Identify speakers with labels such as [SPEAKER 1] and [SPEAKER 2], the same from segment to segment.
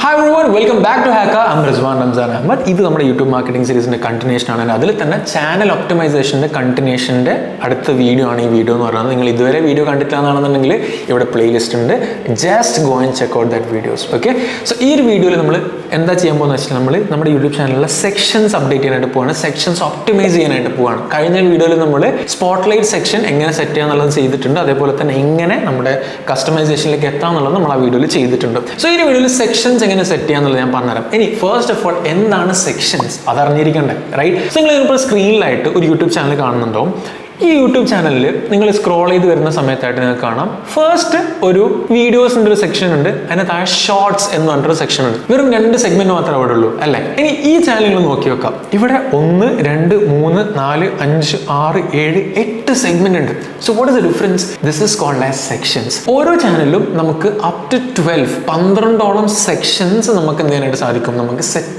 [SPEAKER 1] Hi everyone, welcome back to Hacker. I'm Rizwan Ramzan Ahmed. This is our YouTube marketing series continuation. That's the channel optimization continuation. That's the video. If you haven't seen this video, you have a playlist. Just go and check out that videos. Okay? So, in this video, we will YouTube channel sections update sections optimize video spotlight section set customization video. So, in this video, sections set first of all, sections? Right? So, you can screen light YouTube channel. This YouTube channel, you scroll first videos section and shorts section. We have two segments. In this channel, you can see 1, 2, 3, 4, 5, 6, 7, 8 segments. So what is the difference? This is called as sections. Every channel up to 12 sections set set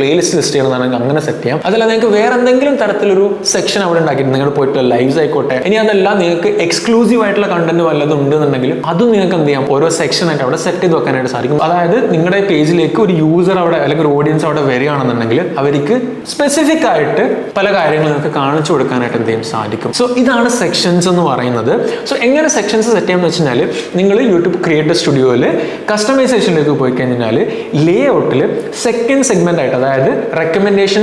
[SPEAKER 1] playlist list അങ്ങനെ set ചെയ്യാം. അതല്ല നിങ്ങൾക്ക് വേറെ എന്തെങ്കിലും തരത്തിലൊരു section അവിടെ ഉണ്ടാക്കിയിട്ട് നിങ്ങൾ പോയിട്ട് ലൈവ്സ് ആയിക്കോട്ടെ, ഇനി അതല്ല നിങ്ങൾക്ക് എക്സ്ക്ലൂസീവ് ആയിട്ടുള്ള കണ്ടന്റ് വല്ലതും ഉണ്ടെന്നുണ്ടെങ്കിൽ അതും നിങ്ങൾക്ക് എന്ത് ചെയ്യാം, ഓരോ സെക്ഷൻ ആയിട്ട് അവിടെ സെറ്റ് ചെയ്ത് വെക്കാനായിട്ട് സാധിക്കും. അതായത് നിങ്ങളുടെ പേജിലേക്ക് ഒരു യൂസർ അവിടെ അല്ലെങ്കിൽ ഒരു ഓഡിയൻസ് അവിടെ വരികയാണെന്നുണ്ടെങ്കിൽ അവർക്ക് സ്പെസിഫിക് ആയിട്ട് പല കാര്യങ്ങൾ നിങ്ങൾക്ക് കാണിച്ചു കൊടുക്കാനായിട്ട് എന്ത് ചെയ്യും സാധിക്കും. സോ ഇതാണ് സെക്ഷൻസ് എന്ന് പറയുന്നത്. സോ എങ്ങനെ സെക്ഷൻസ് സെറ്റ് ചെയ്യാമെന്ന് വെച്ച് കഴിഞ്ഞാൽ നിങ്ങൾ യൂട്യൂബ് ക്രിയേറ്റർ സ്റ്റുഡിയോയിൽ കസ്റ്റമൈസേഷനിലേക്ക് പോയി കഴിഞ്ഞാൽ ലേ ഔട്ടിൽ സെക്കൻഡ് സെഗ്മെന്റ് ആയിട്ട്, അതായത് റെക്കമെൻഡേഷൻ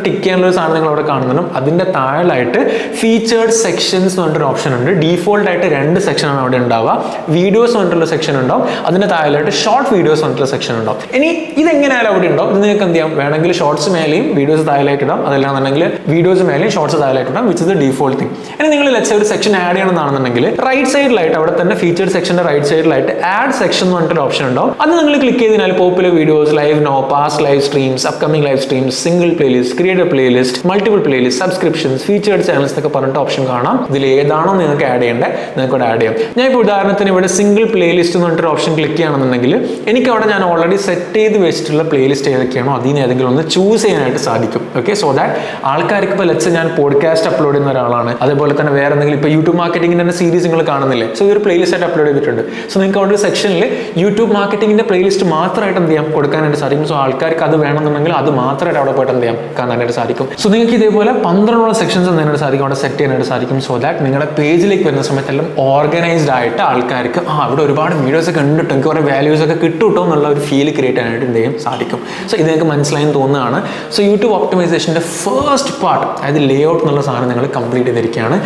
[SPEAKER 1] ടിക്ക് ചെയ്യാനുള്ള ഒരു സാധനം നിങ്ങൾ അവിടെ കാണുന്നുണ്ട്. അതിന്റെ താഴെയായിട്ട് ഫീച്ചേർഡ് സെക്ഷൻസ് എന്ന് പറഞ്ഞൊരു ഓപ്ഷൻ ഉണ്ട്. ഡീഫോൾട്ട് ആയിട്ട് 2 സെക്ഷനാണ് അവിടെ ഉണ്ടാവുക. വീഡിയോസ് പറഞ്ഞിട്ടുള്ള സെക്ഷൻ ഉണ്ടാവും, അതിന്റെ താഴെയായിട്ട് ഷോർട്ട് വീഡിയോസ് പറഞ്ഞിട്ടുള്ള സെക്ഷൻ ഉണ്ടാവും. ഇനി ഇതെങ്ങനെയാലും അവിടെ ഉണ്ടാവും. ഇത് നിങ്ങൾക്ക് എന്ത് ചെയ്യാം, വേണമെങ്കിൽ ഷോർട്സ് മേലെയും വീഡിയോസ് താഴെയായിട്ട് ഇടാം, അതല്ലാന്നുണ്ടെങ്കിൽ വീഡിയോസ് മേലെയും ഷോർട്സ് താഴെയായിട്ട് ഇടാം, which is the default thing. ഇനി നിങ്ങൾ ലെറ്റ്സ് ഒരു സെക്ഷൻ ആഡ് ചെയ്യണമെന്നാണെന്നുണ്ടെങ്കിൽ റൈറ്റ് സൈഡിലായിട്ട് അവിടെ തന്നെ ഫീച്ചേർഡ് സെക്ഷന്റെ റൈറ്റ് സൈഡിലായിട്ട് ആഡ് സെക്ഷൻ എന്ന് പറഞ്ഞിട്ടൊരു ഓപ്ഷൻ ഉണ്ടാവും. അത് നിങ്ങൾ ക്ലിക്ക് ചെയ്താൽ popular videos, live now, past live streams, upcoming live streams, single playlist, creator playlist, multiple playlists, subscriptions, featured channels എന്നൊക്കെ പറഞ്ഞിട്ട് ഓപ്ഷൻ കാണാം. ഇതിൽ ഏതാണോ നിങ്ങൾക്ക് ആഡ് ചെയ്യേണ്ടത് നിങ്ങൾക്ക് ഇവിടെ ആഡ് ചെയ്യാം. ഞാൻ ഇപ്പോൾ ഉദാഹരണത്തിന് ഇവിടെ സിംഗിൾ പ്ലേലിസ്റ്റ് എന്ന് പറഞ്ഞിട്ട് ഓപ്ഷൻ ക്ലിക്ക് ചെയ്യുകയാണെന്നുണ്ടെങ്കിൽ എനിക്ക് അവിടെ ഞാൻ ഓൾറെഡി സെറ്റ് ചെയ്ത് വെച്ചിട്ടുള്ള പ്ലേലിസ്റ്റ് ഏതൊക്കെയാണോ അതിന് ഏതെങ്കിലും ഒന്ന് ചൂസ് ചെയ്യാനായിട്ട് സാധിക്കും. ഓക്കെ, സോ ദാറ്റ് ആൾക്കാർക്ക് ഇപ്പോൾ ലെറ്റ്സ് ഞാൻ പോഡ്കാസ്റ്റ് അപ്ലോഡ് ചെയ്യുന്ന ഒരാളാണ്, അതേപോലെ തന്നെ വേറെ എന്തെങ്കിലും ഇപ്പോൾ യൂട്യൂബ് മാർക്കറ്റിംഗിന്റെ തന്നെ സീരീസ് നിങ്ങൾ കാണുന്നില്ലേ, സോ ഈ ഒരു പ്ലേലിസ്റ്റ് ആയിട്ട് അപ്ലോഡ് ചെയ്തിട്ടുണ്ട്. സോ നിങ്ങൾക്ക് അവിടെ ഒരു സെക്ഷനിൽ യൂട്യൂബ് മാർക്കറ്റിംഗിന്റെ പ്ലേലിസ്റ്റ് മാത്രമായിട്ട് എന്ത് ചെയ്യാം കൊടുക്കാനായിട്ട് സാധിക്കും. സോ ആൾക്കാർക്ക് അത് വേണമെന്നുണ്ടെങ്കിൽ അത് മാത്രമായിട്ട് അവിടെ പോയിട്ട് എന്ത് ചെയ്യാം കാണാനായിട്ട് സാധിക്കും. സോ നിങ്ങൾക്ക് ഇതേപോലെ 12 സെക്ഷൻസ് എന്തിനായിട്ട് സാധിക്കും അവിടെ സെറ്റ് ചെയ്യാനായിട്ട് സാധിക്കും. സോ ദാറ്റ് നിങ്ങളുടെ പേജിലേക്ക് വരുന്ന സമയത്തെല്ലാം ഓർഗനൈസ്ഡ് ആയിട്ട് ആൾക്കാർക്ക് അവിടെ ഒരുപാട് വീഡിയോസ് ഒക്കെ ഉണ്ട്, എനിക്ക് കുറേ വാല്യൂസ് ഒക്കെ കിട്ടും എന്നുള്ള ഒരു ഫീൽ ക്രിയേറ്റ് ചെയ്യാനായിട്ട് എന്ത് ചെയ്യും സാധിക്കും. സോ ഇത് നിങ്ങൾക്ക് മനസ്സിലായെന്ന് തോന്നുന്നതാണ്. സോ യൂട്യൂബ് ഒപ്റ്റിമൈസേഷൻ്റെ ഫസ്റ്റ് പാർട്ട്, അതായത് ലേ ഔട്ട് എന്നുള്ള സാധനം നിങ്ങൾ കംപ്ലീറ്റ് ചെയ്തിരിക്കുകയാണ്.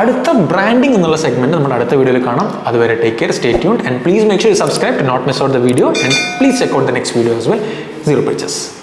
[SPEAKER 1] അടുത്ത ബ്രാൻഡിംഗ് എന്നുള്ള സെഗ്മെന്റ് നമ്മൾ അടുത്ത വീഡിയോയിൽ കാണാം. അതുവരെ take care, stay tuned, and please make sure you subscribe to not miss out the video, and please check out the next video as well. Zero purchase.